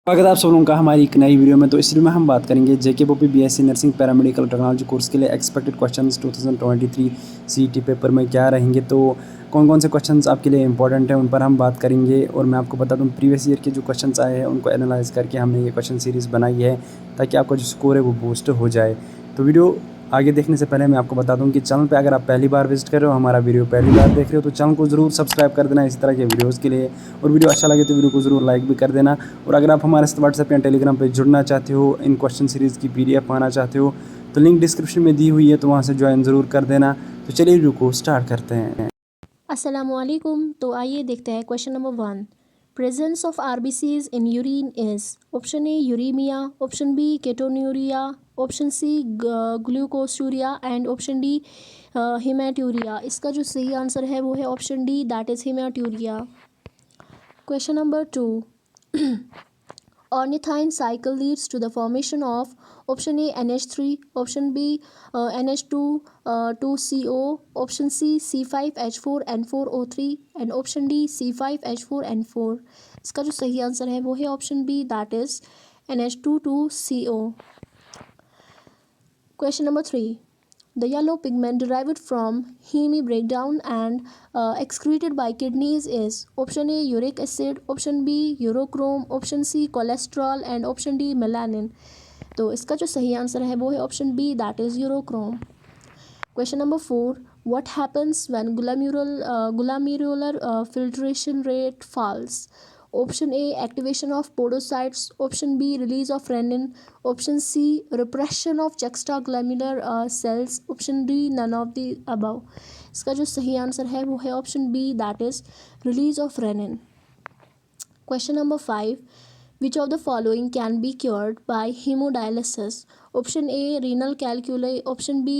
स्वागत है आप सब लोगों का हमारी एक नई वीडियो में। तो इस वीडियो में हम बात करेंगे जेके पॉपी BSc nursing paramedical technology course के लिए एक्सपेक्टेड क्वेश्चंस 2023 सीईटी पेपर में क्या रहेंगे। तो कौन कौन से क्वेश्चंस आपके लिए इंपॉर्टेंट हैं उन पर हम बात करेंगे। और मैं आपको बता दूं प्रीवियस ईयर के जो क्वेश्चंस आए हैं उनको एनालाइज करके हमने ये क्वेश्चन सीरीज़ बनाई है ताकि आपका जो स्कोर है वो बूस्ट हो जाए। तो वीडियो आगे देखने से पहले मैं आपको बता दूं कि चैनल पे अगर आप पहली बार विजिट कर रहे हो, हमारा वीडियो पहली बार देख रहे हो, तो चैनल को ज़रूर सब्सक्राइब कर देना इस तरह के वीडियोस के लिए। और वीडियो अच्छा लगे तो वीडियो को ज़रूर लाइक भी कर देना। और अगर आप हमारे साथ व्हाट्सएप या टेलीग्राम पे जुड़ना चाहते हो, इन क्वेश्चन सीरीज़ की पीडीएफ पाना चाहते हो, तो लिंक डिस्क्रिप्शन में दी हुई है, तो वहाँ से ज्वाइन ज़रूर कर देना। तो चलिए वीडियो को स्टार्ट करते हैं। अस्सलामुअलैकुम। तो आइए देखते हैं question number 1। Presence of RBCs in urine is option A uremia, option B ketonuria, option C glucosuria and option D hematuria. इसका जो सही आंसर है वो है option D, that is hematuria. Question number 2। Ornithine cycle leads to the formation of option A NH3, option B NH2 2CO, option C C5H4N4O3 and option D C5H4N4। इसका जो सही answer है वो है option B, that is NH2 2CO। Question number 3. The yellow pigment derived from heme breakdown and excreted by kidneys is option A uric acid, option B urochrome, option C cholesterol and option D melanin। तो इसका जो सही answer है वो है option B, that is urochrome. Question number 4। What happens when glomerular filtration rate falls? Option A activation of podocytes, option B release of renin, option C repression of juxtaglomerular cells, option D none of the above। इसका जो सही answer है वो है option B, that is release of renin. Question number 5. Which of the following can be cured by hemodialysis? Option A renal calculi, option B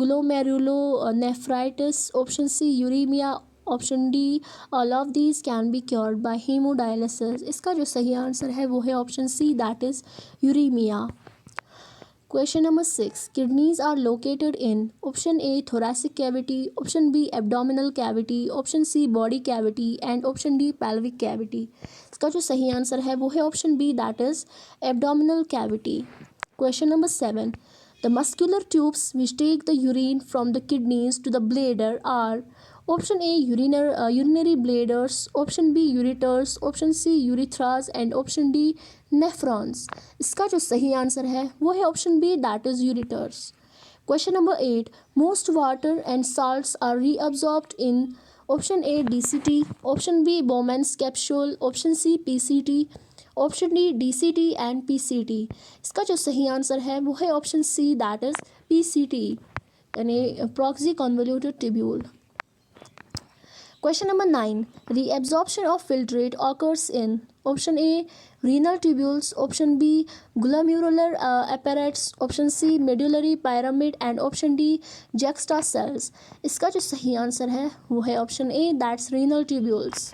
glomerulonephritis, option C uremia, option D all of these can be cured by hemodialysis। इसका जो सही answer है वो है option C, that is uraemia. Question number 6. Kidneys are located in option A thoracic cavity, option B abdominal cavity, option C body cavity and option D pelvic cavity। इसका जो सही answer है वो है option B, that is abdominal cavity। Question number 7. The muscular tubes which take the urine from the kidneys to the bladder are option A urinary bladders, option B ureters, option C urethras and option D nephrons। इसका जो सही answer है वो है option B, that is ureters. Question number 8। Most water and salts are reabsorbed in option A DCT, option B Bowman's capsule, option C PCT, option D DCT and PCT। इसका जो सही answer है वो है option C, that is PCT यानी proximal convoluted tubule. Question number 9. Reabsorption of filtrate occurs in option A renal tubules, option B glomerular apparatus, option C medullary pyramid and option D juxta cells। इसका जो सही answer है वो है option A, that's renal tubules।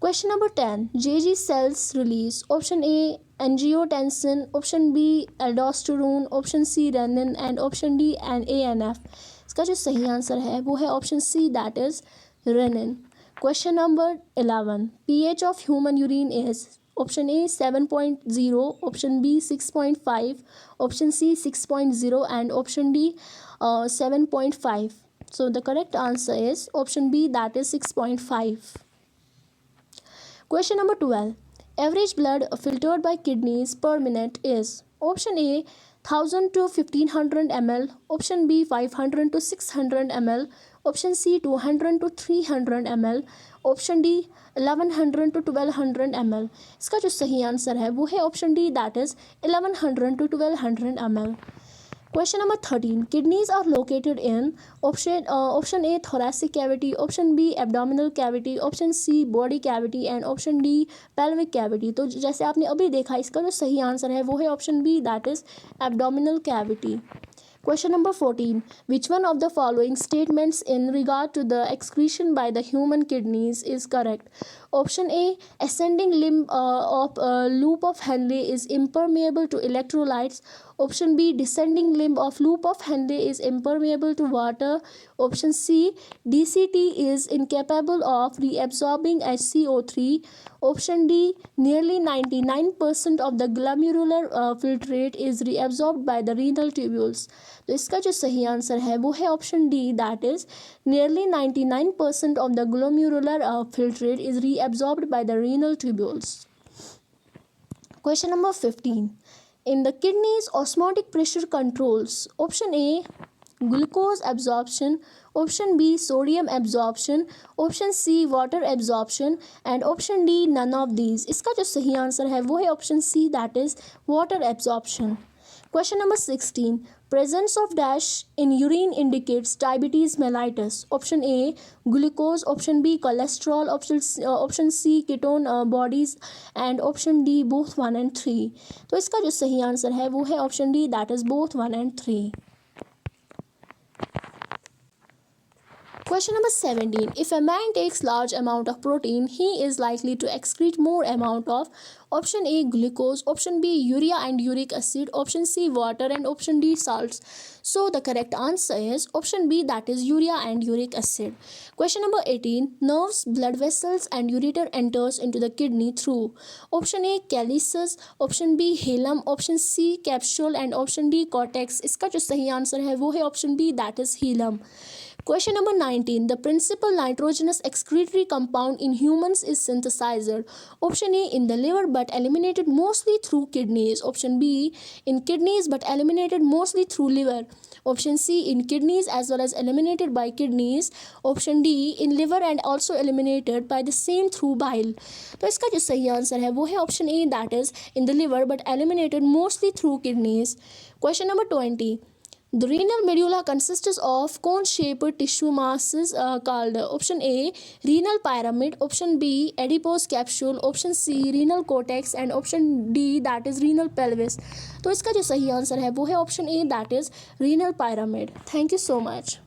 Question number 10. JG cells release option A angiotensin, option B aldosterone, option C renin and option D and ANF। इसका जो सही answer है वो है option C, that is renin। Question number 11. pH of human urine is option A 7.0, option B 6.5, option C 6.0 and option D 7.5। So the correct answer is option B, that is 6.5। Question number 12. Average blood filtered by kidneys per minute is option A 1000 to 1500 ml, option B 500 to 600 ml, option C 200 to 300 ml, option D 1100 to 1200 ml। इसका जो सही answer है वो है option D, that is 1100 to 1200 ml। Question number 13. Kidneys are located in option A thoracic cavity, option B abdominal cavity, option C body cavity and option D pelvic cavity। तो जैसे आपने अभी देखा इसका जो सही आंसर है वो है option B, that is abdominal cavity। Question number 14. Which one of the following statements in regard to the excretion by the human kidneys is correct? Option A. Ascending limb of loop of Henle is impermeable to electrolytes. Option B. Descending limb of loop of Henle is impermeable to water. Option C. DCT is incapable of reabsorbing HCO3. Option D. Nearly 99% of the glomerular filtrate is reabsorbed by the renal tubules. तो इसका जो सही answer है वो है option D, that is nearly 99% of the glomerular filtrate is reabsorbed by the renal tubules. Question number 15. In the kidneys, osmotic pressure controls. Option A, glucose absorption. Option B, sodium absorption. Option C, water absorption. And option D, none of these. इसका जो सही answer है वो है option C, that is water absorption. Question number 16. Presence of dash in urine indicates diabetes mellitus. Option A, glucose. Option B, cholesterol. Option C, ketone bodies. And option D, both 1 and 3. तो इसका जो सही answer है वो है option D, that is both 1 and 3. Question number 17. If a man takes large amount of protein, he is likely to excrete more amount of option A, glucose, option B, urea and uric acid, option C, water, and option D, salts. So the correct answer is option B, that is urea and uric acid. Question number 18. Nerves, blood vessels and ureter enters into the kidney through option A, calyces, option B, hilum, option C, capsule, and option D, cortex. इसका जो सही answer है वो है option B, that is hilum. Question number 19. The principal nitrogenous excretory compound in humans is synthesized. Option A, in the liver but eliminated mostly through kidneys. Option B, in kidneys but eliminated mostly through liver. Option C, in kidneys as well as eliminated by kidneys. Option D, in liver and also eliminated by the same through bile. तो इसका जो सही answer है वो है option A, that is in the liver but eliminated mostly through kidneys. Question number 20. The renal medulla consists of cone-shaped tissue masses called option A, renal pyramid, option B, adipose capsule, option C, renal cortex, and option D, that is renal pelvis. तो इसका जो सही answer है वो है option A, that is renal pyramid. Thank you so much.